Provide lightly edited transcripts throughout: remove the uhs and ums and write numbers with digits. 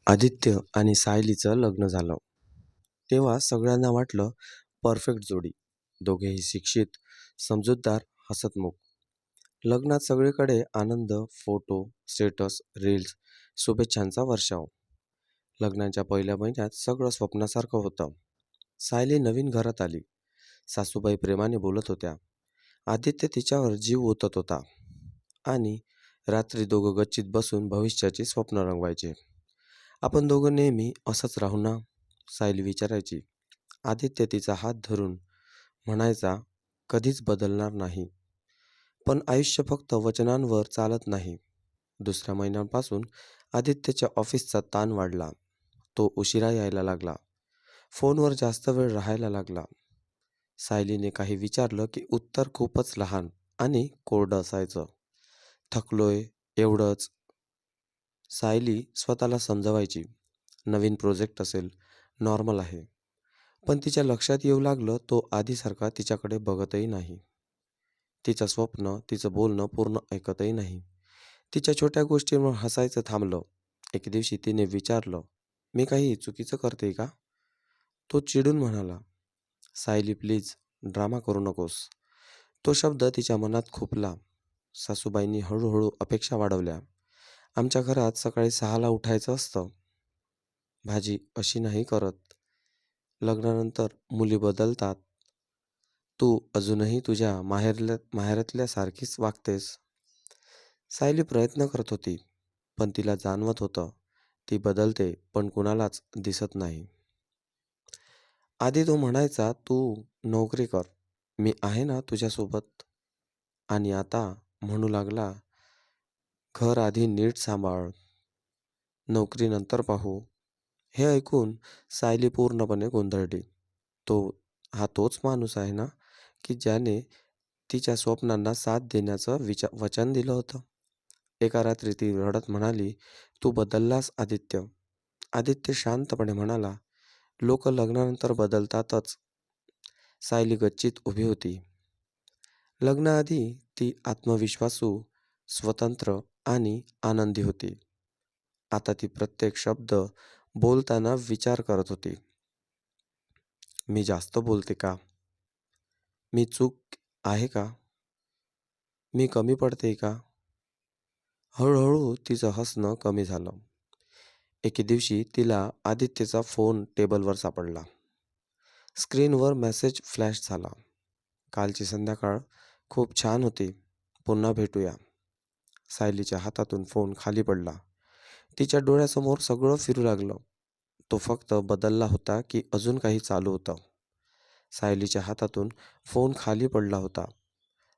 आदित्य आणि सायलीचं लग्न झालं तेव्हा सगळ्यांना वाटलं परफेक्ट जोडी. दोघेही शिक्षित, समजूतदार, हसतमुख. लग्नात सगळीकडे आनंद, फोटो, स्टेटस, रील्स, शुभेच्छांचा वर्षाव. लग्नाच्या पहिल्या महिन्यात सगळं स्वप्नासारखं होतं. सायली नवीन घरात आली. सासूबाई प्रेमाने बोलत होत्या. आदित्य तिच्यावर जीव ओतत होता आणि रात्री दोघं गच्चीत बसून भविष्याची स्वप्न रंगवायचे. आपण दोघं नेहमी असंच राहू ना? सायली विचारायची. आदित्य तिचा हात धरून म्हणायचा, कधीच बदलणार नाही. पण आयुष्य फक्त वचनांवर चालत नाही. दुसऱ्या महिन्यापासून आदित्यच्या ऑफिसचा ताण वाढला. तो उशिरा यायला लागला. फोनवर जास्त वेळ राहायला लागला. सायलीने काही विचारलं की उत्तर खूपच लहान आणि कोरडं असायचं. थकलोय, एवढंच. सायली स्वतःला समजवायची. नवीन प्रोजेक्ट असेल, नॉर्मल आहे. पण तिच्या लक्षात येऊ लागलं तो आधीसारखा तिच्याकडे बघतही नाही. तिचं स्वप्न, तिचं बोलणं पूर्ण ऐकतही नाही. तिच्या छोट्या गोष्टींवर हसायचं थांबलं. एक दिवशी तिने विचारलं, मी काही चुकीचं करते का? तो चिडून म्हणाला, सायली प्लीज, ड्रामा करू नकोस. तो शब्द तिच्या मनात खुपला. सासूबाईंनी हळूहळू अपेक्षा वाढवल्या. आमच्या घरात सकाळी 6ला उठायचं असतं. भाजी अशी नाही करत. लग्नानंतर मुली बदलतात. तू अजूनही तुझ्या माहेरातल्या सारखीच वागतेस. सायली प्रयत्न करत होती, पण तिला जाणवत होतं ती बदलते पण कुणालाच दिसत नाही. आधी तो म्हणायचा, तू नोकरी कर, मी आहे ना तुझ्यासोबत. आणि आता म्हणू लागला, घर आधी नीट सांभाळ, नोकरी नंतर पाहू. हे ऐकून सायली पूर्णपणे गोंधळली. तो हा तोच माणूस आहे ना की ज्याने तिच्या स्वप्नांना साथ देण्याचं वचन दिलं होतं. एका रात्री ती रडत म्हणाली, तू बदललास आदित्य. आदित्य शांतपणे म्हणाला, लोक लग्नानंतर बदलतातच. सायली गच्चीत उभी होती. लग्नाआधी ती आत्मविश्वासू, स्वतंत्र आणि आनंदी होती. आता ती प्रत्येक शब्द बोलताना विचार करत होती. मी जास्त बोलते का? मी चूक आहे का? मी कमी पडते का? हळूहळू तिचं हसणं कमी झालं. एके दिवशी तिला आदित्यचा फोन टेबलवर सापडला. स्क्रीनवर मेसेज फ्लॅश झाला. कालची संध्याकाळ खूप छान होती. पुन्हा भेटूया. सायलीच्या हातातून फोन खाली पडला. तिच्या डोळ्यासमोर सगळं फिरू लागलं. तो फक्त बदलला होता की अजून काही चालू होतं? सायलीच्या हातातून फोन खाली पडला होता.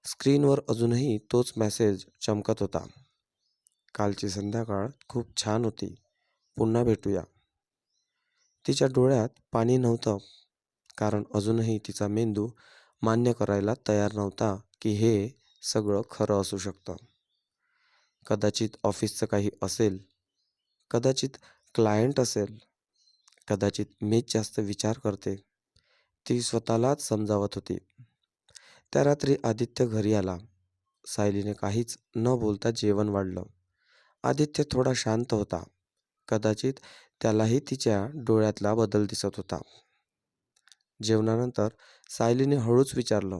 स्क्रीनवर अजूनही तोच मेसेज चमकत होता. कालची संध्याकाळ खूप छान होती. पुन्हा भेटूया. तिच्या डोळ्यात पाणी नव्हतं, कारण अजूनही तिचा मेंदू मान्य करायला तयार नव्हता की हे सगळं खरं असू शकतं. कदाचित ऑफिसचं काही असेल, कदाचित क्लायंट असेल, कदाचित मीच जास्त विचार करते. ती स्वतःलाच समजावत होती. त्या रात्री आदित्य घरी आला. सायलीने काहीच न बोलता जेवण वाढलं. आदित्य थोडा शांत होता. कदाचित त्यालाही तिच्या डोळ्यातला बदल दिसत होता. जेवणानंतर सायलीने हळूच विचारलं,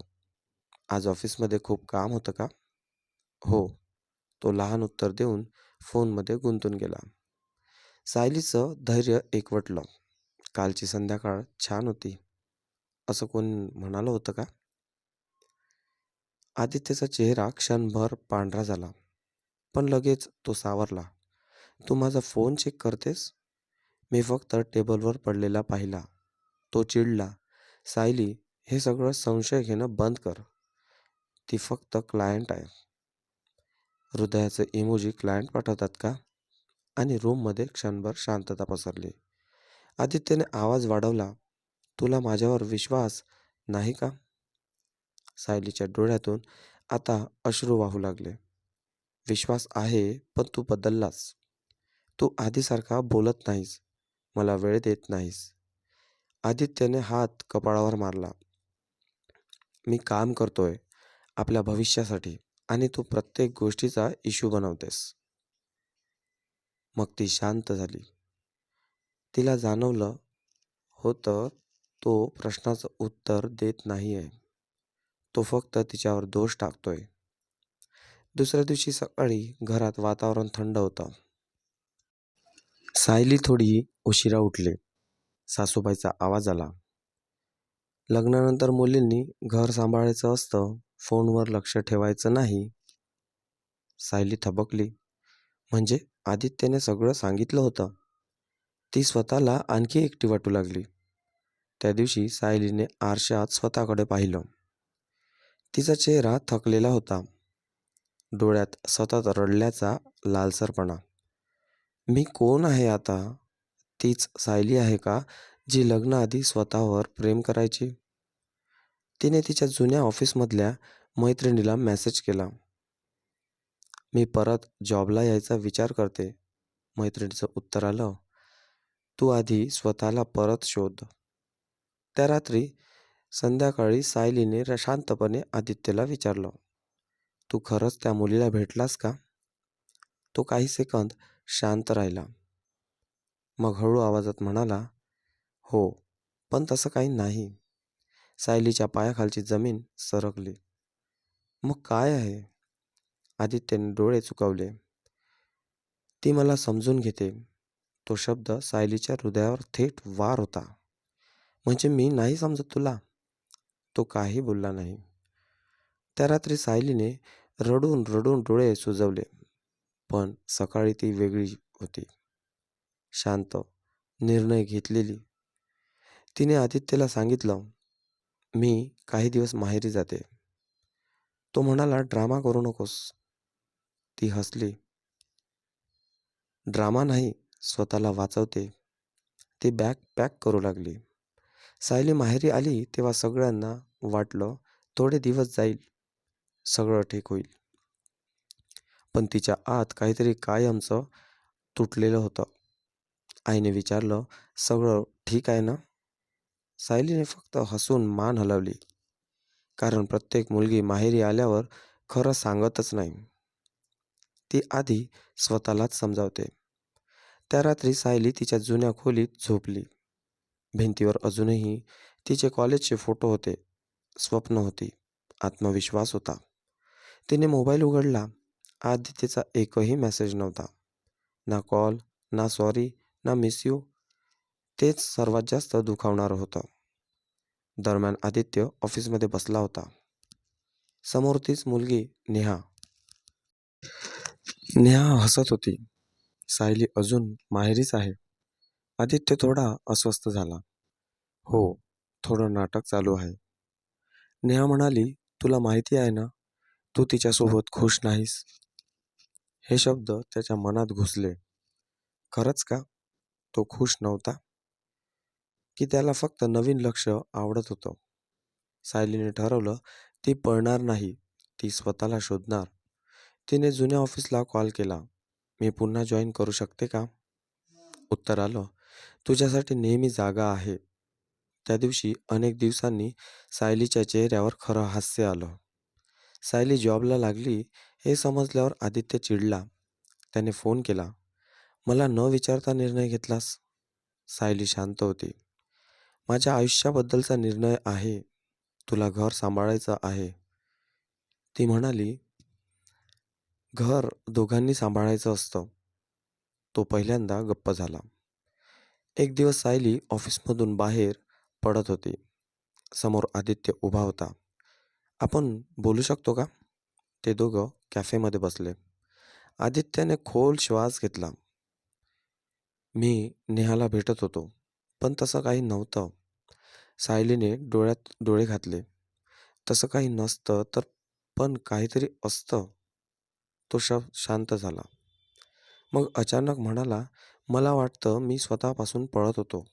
आज ऑफिसमध्ये खूप काम होतं का? हो, तो लहान उत्तर देऊन फोनमध्ये गुंतून गेला. सायलीचं धैर्य एकवटलं. कालची संध्याकाळ छान होती असं कोण म्हणालं होतं का? आदित्यचा चेहरा क्षणभर पांढरा झाला, पण लगेच तो सावरला. तू माझा फोन चेक करतेस? मी फक्त टेबलवर पडलेला पाहिला. तो चिडला. सायली, हे सगळं संशय घेणं बंद कर. ती फक्त क्लायंट आहे. हृदयाचं इमोजी क्लायंट पाठवतात का? आणि रूममध्ये क्षणभर शांतता पसरली. आदित्यने आवाज वाढवला, तुला माझ्यावर विश्वास नाही का? सायलीच्या डोळ्यातून आता अश्रू वाहू लागले. विश्वास आहे, पण तू बदललास. तू आधीसारखा बोलत नाहीस, मला वेळ देत नाहीस. आदित्यने हात कपाळावर मारला. मी काम करतोय आपल्या भविष्यासाठी आणि तू प्रत्येक गोष्टीचा इश्यू बनवतेस. मग ती शांत झाली. तिला जाणवलं होतं तो प्रश्नाचं उत्तर देत नाहीये. तो फक्त तिच्यावर दोष टाकतोय. दुसऱ्या दिवशी सकाळी घरात वातावरण थंड होतं. सायली थोडी उशिरा उठली. सासूबाईचा आवाज आला. लग्नानंतर मुलींनी घर सांभाळायचं असतं, फोनवर लक्ष ठेवायचं नाही. सायली थबकली. म्हणजे आदित्यने सगळं सांगितलं होतं. ती स्वतःला आणखी एकटी वाटू लागली. त्या दिवशी सायलीने आरशात स्वतःकडे पाहिलं. तिचा चेहरा थकलेला होता. डोळ्यात सतत रडल्याचा लालसरपणा. मी कोण आहे आता? तीच सायली आहे का जी लग्नाआधी स्वतःवर प्रेम करायची? तिने तिच्या जुन्या ऑफिसमधल्या मैत्रिणीला मेसेज केला. मी परत जॉबला यायचा विचार करते. मैत्रिणीचं उत्तर आलं, तू आधी स्वतःला परत शोध. त्या रात्री संध्याकाळी सायलीने शांतपणे आदित्यला विचारलं, तू खरंच त्या मुलीला भेटलास का? तो काही सेकंद शांत राहिला. मग हळू आवाजात म्हणाला, हो, पण तसं काही नाही. सायलीच्या पायाखालची जमीन सरकली. मग काय आहे? आदित्यने डोळे चुकवले. ती मला समजून घेते. तो शब्द सायलीच्या हृदयावर थेट वार होता. म्हणजे मी नाही समजत तुला? तो काही बोलला नाही. त्या रात्री सायलीने रडून रडून डोळे सुजवले. पण सकाळी ती वेगळी होती. शांत, निर्णय घेतलेली. तिने आदित्यला सांगितलं, मी काही दिवस माहेरी जाते. तो म्हणाला, ड्रामा करू नकोस. ती हसली. ड्रामा नाही, स्वतःला वाचवते. ती बॅग पॅक करू लागली. सायली माहेरी आली तेव्हा सगळ्यांना वाटलं थोडे दिवस जाईल, सगळं ठीक होईल. पण तिच्या आत काहीतरी कायमचं तुटलेलं होतं. आईने विचारलं, सगळं ठीक आहे ना? सायलीने फक्त हसून मान हलवली. कारण प्रत्येक मुलगी माहेरी आल्यावर खरं सांगतच नाही. ती आधी स्वतःलाच समजावते. त्या रात्री सायली तिच्या जुन्या खोलीत झोपली. भिंतीवर अजूनही तिचे कॉलेजचे फोटो होते. स्वप्न होती. आत्मविश्वास होता. तिने मोबाईल उघडला. आदित्यचा एकही मेसेज नव्हता. ना कॉल, ना सॉरी, ना मिस यू. तेच सर्वात जास्त दुखावणारं होतं. दरम्यान आदित्य ऑफिसमध्ये बसला होता. समोर तीच मुलगी नेहा. नेहा हसत होती. सायली अजून माहेरीच आहे. आदित्य थोडा अस्वस्थ झाला. हो, थोडं नाटक चालू आहे. नेहा म्हणाली, तुला माहिती आहे ना, तू तिच्यासोबत खुश नाहीस. हे शब्द त्याच्या मनात घुसले. खरंच का? तो खुश नव्हता? की त्याला फक्त नवीन लक्ष आवडत होतं? सायलीने ठरवलं, ती पळणार नाही. ती स्वतःला शोधणार. तिने जुन्या ऑफिसला कॉल केला. मी पुन्हा जॉईन करू शकते का? उत्तर आलं, तुझ्यासाठी नेहमी जागा आहे. त्या दिवशी अनेक दिवसांनी सायलीच्या चेहऱ्यावर खरं हास्य आलं. सायली जॉबला लागली हे समजल्यावर आदित्य चिडला. त्याने फोन केला. मला न विचारता निर्णय घेतलास? सायली शांत होती. माझ्या आयुष्याबद्दलचा निर्णय आहे. तुला घर सांभाळायचं आहे. ती म्हणाली, घर दोघांनी सांभाळायचं असतं. तो पहिल्यांदा गप्प झाला. एक दिवस सायली ऑफिसमधून बाहेर पडत होती. समोर आदित्य उभा होता. आपण बोलू शकतो का? ते दोघं कॅफेमध्ये बसले. आदित्यने खोल श्वास घेतला. मी नेहाला भेटत होतो, पण तसं काही नव्हतं. सायलीने डोळ्यात डोळे घातले. तसं काही नसतं तर पण काहीतरी असतं. तो शांत झाला. मग अचानक म्हणाला, मला वाटतं मी स्वतःपासून पळत होतो.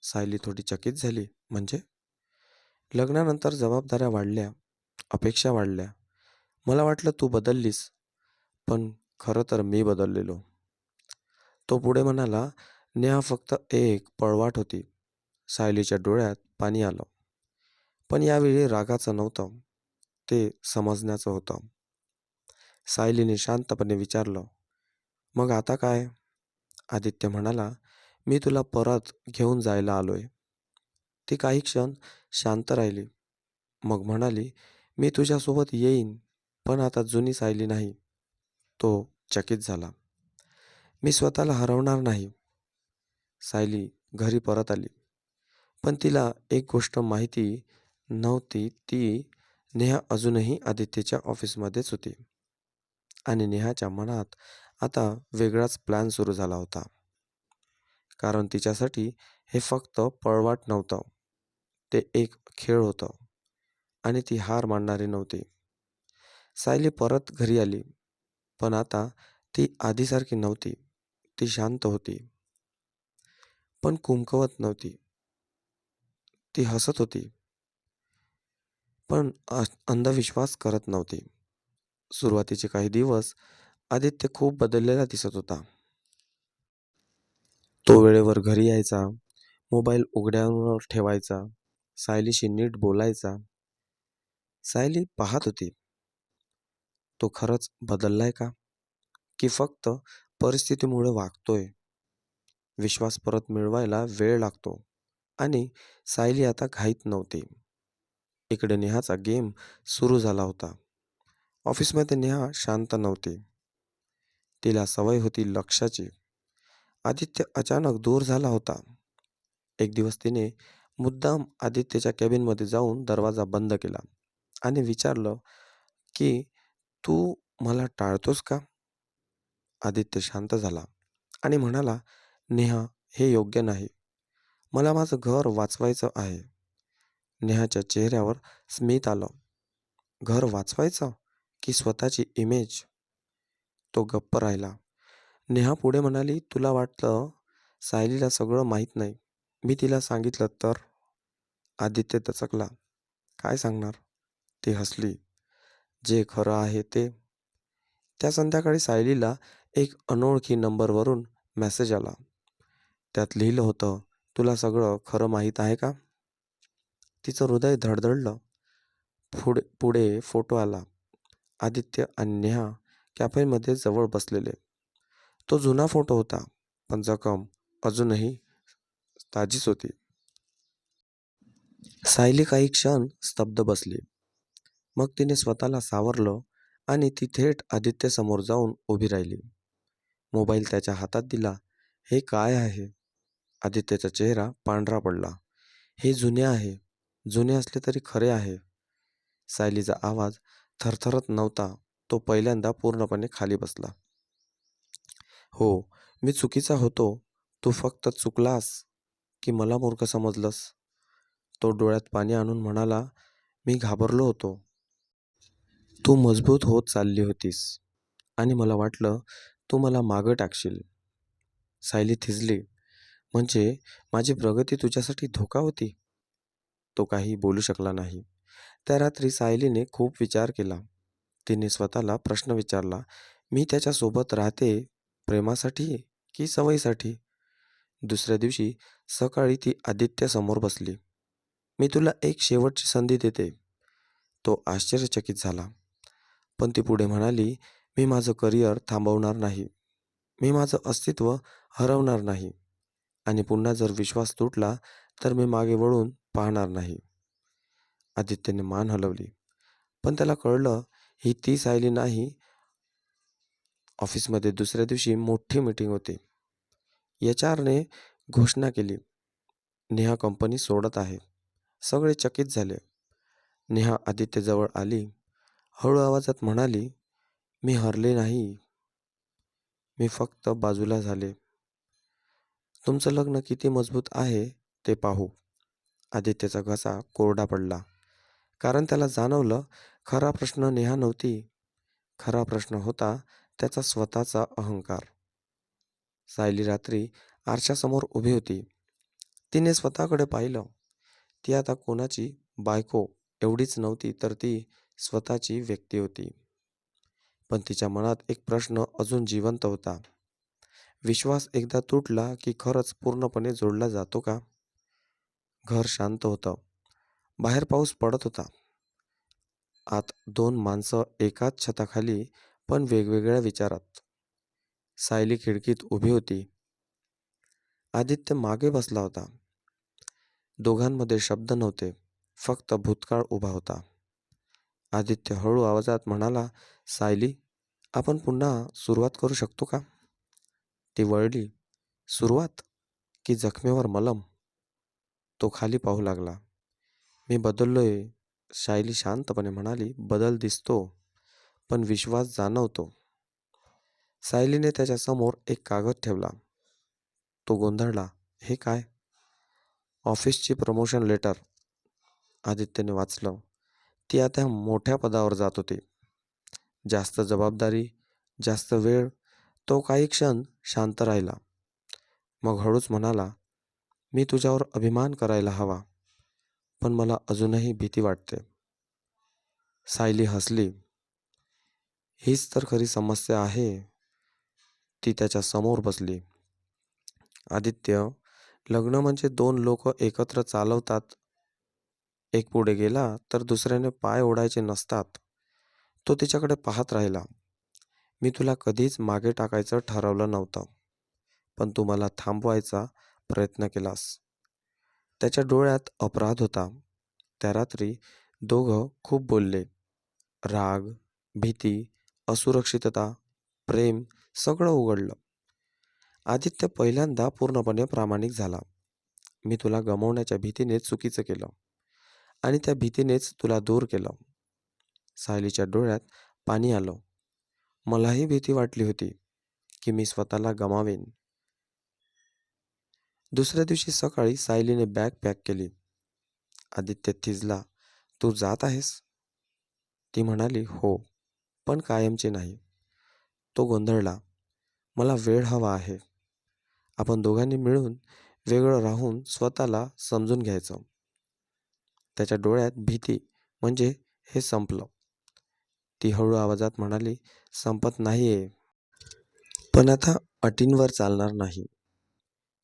सायली थोडी चकित झाली. म्हणजे? लग्नानंतर जबाबदाऱ्या वाढल्या, अपेक्षा वाढल्या. मला वाटलं तू बदललीस, पण खरं तर मी बदललेलो. तो पुढे म्हणाला, नेहा फक्त एक पळवाट होती. सायलीच्या डोळ्यात पाणी आलं. पण यावेळी रागाचं नव्हतं, ते समजण्याचं होतं. सायलीने शांतपणे विचारलं, मग आता काय? आदित्य म्हणाला, मी तुला परत घेऊन जायला आलोय. ती काही क्षण शांत राहिली. मग म्हणाली, मी तुझ्यासोबत येईन, पण आता जुनी सायली नाही. तो चकित झाला. मी स्वतःला हरवणार नाही. सायली घरी परत आली. पण तिला एक गोष्ट माहिती नव्हती, ती नेहा अजूनही आदित्यच्या ऑफिसमध्येच होती. आणि नेहाच्या मनात आता वेगळाच प्लॅन सुरू झाला होता. कारण तिच्यासाठी हे फक्त पळवाट नव्हतं. ते एक खेळ होतं आणि ती हार मानणारी नव्हती. सायली परत घरी आली. पण आता ती आधीसारखी नव्हती. ती शांत होती, पण कुमकवत नव्हती. ती हसत होती, पण अंधविश्वास करत नव्हती. सुरुवातीचे काही दिवस आदित्य खूप बदललेला दिसत होता. तो वेळेवर घरी यायचा, मोबाईल उघड्यावर ठेवायचा, सायलीशी नीट बोलायचा. सायली पाहत होती, तो खरंच बदललाय का? की फक्त परिस्थितीमुळे वागतोय? विश्वास परत मिळवायला वेळ लागतो आणि सायली आता घाईत नव्हती. इकडे नेहाचा गेम सुरू झाला होता. ऑफिसमध्ये नेहा शांत नव्हती. तिला सवय होती लक्षाची. आदित्य अचानक दूर झाला होता. एक दिवस तिने मुद्दाम आदित्यच्या केबिनमध्ये जाऊन दरवाजा बंद केला आणि विचारलं की तू मला टाळतोस का? आदित्य शांत झाला आणि म्हणाला, नेहा, हे योग्य नाही. मला माझं घर वाचवायचं आहे. नेहाच्या चेहऱ्यावर स्मित आलं. घर वाचवायचं की स्वतःची इमेज? तो गप्प राहिला. नेहा पुढे म्हणाली, तुला वाटलं सायलीला सगळं माहीत नाही. मी तिला सांगितलं तर? आदित्य दचकला. काय सांगणार? ती हसली. जे खरं आहे ते. त्या संध्याकाळी सायलीला एक अनोळखी नंबरवरून मेसेज आला. त्यात लिहिलं होतं, तुला सगळं खरं माहीत आहे का? तिचं हृदय धडधडलं. पुढे पुढे फोटो आला. आदित्य आणि नेहा कॅफेमध्ये जवळ बसलेले. तो जुना फोटो होता, पण जखम अजूनही ताजीच होती. सायली काही क्षण स्तब्ध बसली. मग तिने स्वतःला सावरलं आणि ती थेट आदित्यसमोर जाऊन उभी राहिली. मोबाईल त्याच्या हातात दिला. हे काय आहे? आदित्यचा चेहरा पांढरा पडला. हे जुने आहे. जुने असले तरी खरे आहे. सायलीचा आवाज थरथरत नव्हता. तो पहिल्यांदा पूर्णपणे खाली बसला. हो, मी चुकीचा होतो. तू फक्त चुकलास की मला मूर्ख समजलंस? तो डोळ्यात पाणी आणून म्हणाला, मी घाबरलो होतो. तू मजबूत होत चालली होतीस आणि मला वाटलं तू मला मागं टाकशील. सायली थिजली. म्हणजे माझी प्रगती तुझ्यासाठी धोका होती? तो काही बोलू शकला नाही. त्या रात्री सायलीने खूप विचार केला. तिने स्वतःला प्रश्न विचारला, मी त्याच्यासोबत राहते प्रेमासाठी की सवयीसाठी? दुसऱ्या दिवशी सकाळी ती आदित्यसमोर बसली. मी तुला एक शेवटची संधी देते. तो आश्चर्यचकित झाला. पण ती पुढे म्हणाली, मी माझं करिअर थांबवणार नाही. मी माझं अस्तित्व हरवणार नाही. आणि पुन्हा जर विश्वास तुटला तर मी मागे वळून पाहणार नाही. आदित्यने मान हलवली. पण त्याला कळलं, ही ती सायली नाही. ऑफिसमध्ये दुसऱ्या दिवशी मोठी मीटिंग होती. एचआरने घोषणा केली, नेहा कंपनी सोडत आहे. सगळे चकित झाले. नेहा आदित्यजवळ आली. हळू आवाजात म्हणाली, मी हरले नाही. मी फक्त बाजूला झाले. तुमचं लग्न किती मजबूत आहे ते पाहू. आदित्यचा घसा कोरडा पडला. कारण त्याला जाणवलं, खरा प्रश्न नेहा नव्हती. खरा प्रश्न होता त्याचा स्वतःचा अहंकार. सायली रात्री आरशासमोर उभी होती. तिने स्वतःकडे पाहिलं. ती आता कोणाची बायको एवढीच नव्हती, तर ती स्वतःची व्यक्ती होती. पण तिच्या मनात एक प्रश्न अजून जिवंत होता. विश्वास एकदा तुटला की खरंच पूर्णपणे जोडला जातो का? घर शांत होतं. बाहेर पाऊस पडत होता. आत दोन माणसं एकाच छताखाली, पण वेगवेगळ्या विचारात. सायली खिडकीत उभी होती. आदित्य मागे बसला होता. दोघांमध्ये शब्द नव्हते, फक्त भूतकाळ उभा होता. आदित्य हळू आवाजात म्हणाला, सायली, आपण पुन्हा सुरुवात करू शकतो का? ती वळली. सुरुवात की जखमेवर मलम? तो खाली पाहू लागला. मी बदललोय, सायली शांतपणे म्हणाली. बदल दिसतो, पण विश्वास जाणवतो. सायलीने त्याच्या समोर एक कागद ठेवला. तो गोंधळला. हे काय? ऑफिसची प्रमोशन लेटर. आदित्यने वाचलं. ती आता मोठ्या पदावर जात होती. जास्त जबाबदारी, जास्त वेळ. तो काही क्षण शांत राहिला. मग हळूच म्हणाला, मी तुझ्यावर अभिमान करायला हवा, पण मला अजूनही भीती वाटते. सायली हसली. हीच तर खरी समस्या आहे. ती त्याच्या समोर बसली. आदित्य, लग्न म्हणजे दोन लोक एकत्र चालवतात. एक पुढे गेला तर दुसऱ्याने पाय ओढायचे नसतात. तो तिच्याकडे पाहत राहिला. मी तुला कधीच मागे टाकायचं ठरवलं नव्हतं, पण तू मला थांबवायचा प्रयत्न केलास. त्याच्या डोळ्यात अपराध होता. त्या रात्री दोघं खूप बोलले. राग, भीती, असुरक्षितता, प्रेम सगळं उघडलं. आदित्य पहिल्यांदा पूर्णपणे प्रामाणिक झाला. मी तुला गमावण्याच्या भीतीनेच चुकीचं केलं आणि त्या भीतीनेच तुला दूर केलं. सायलीच्या डोळ्यात पाणी आलं. मलाही भीती वाटली होती की मी स्वतःला गमावेन. दुसऱ्या दिवशी सकाळी सायलीने बॅग पॅक केली. आदित्य थिजला. तू जात आहेस? ती म्हणाली, हो, पण कायमची नाही. तो गोंधळला. मला वेळ हवा आहे. आपण दोघांनी मिळून वेगळं राहून स्वतःला समजून घ्यायचं. त्याच्या डोळ्यात भीती. म्हणजे हे संपलं. ती हळू आवाजात म्हणाली, संपत नाहीये, पण आता अटींवर चालणार नाही.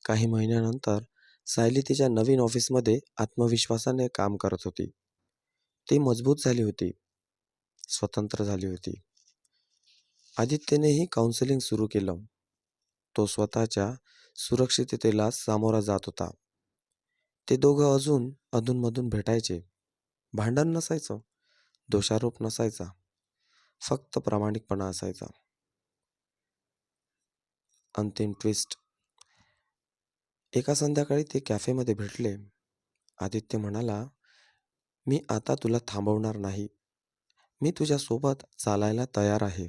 काही महिन्यानंतर सायली तिच्या नवीन ऑफिसमध्ये आत्मविश्वासाने काम करत होती. ती मजबूत झाली होती, स्वतंत्र झाली होती. आदित्यनेही काउन्सिलिंग सुरू केलं. तो स्वतःच्या सुरक्षिततेला सामोरा जात होता. ते दोघं अधूनमधून भेटायचे. भांडण नसायचं, दोषारोप नसायचा, फक्त प्रामाणिकपणा असायचा. अंतिम ट्विस्ट. एका संध्याकाळी ते कॅफेमध्ये भेटले. आदित्य म्हणाला, मी आता तुला थांबवणार नाही. मी तुझ्यासोबत चालायला तयार आहे.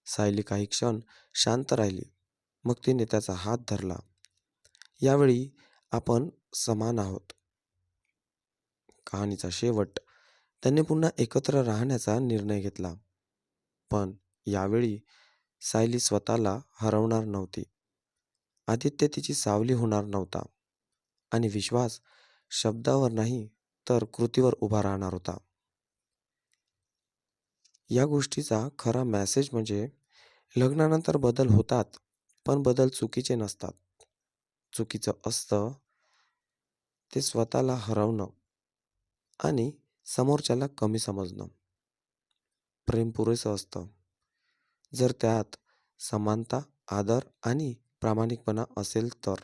सायली काही क्षण शांत राहिली. मग तिने त्याचा हात धरला. यावेळी आपण समान आहोत. कहाणीचा शेवट. त्यांनी पुन्हा एकत्र राहण्याचा निर्णय घेतला. पण यावेळी सायली स्वतःला हरवणार नव्हती. आदित्य तिची सावली होणार नव्हता. आणि विश्वास शब्दावर नाही तर कृतीवर उभा राहणार होता. या गोष्टीचा खरा मेसेज म्हणजे लग्नानंतर बदल होतात, पण बदल चुकीचे नसतात. चुकीचं असतं ते स्वतःला हरवणं आणि समोरच्याला कमी समजणं. प्रेम पुरेसं असतं जर त्यात समानता, आदर आणि प्रामाणिकपणा असेल तर.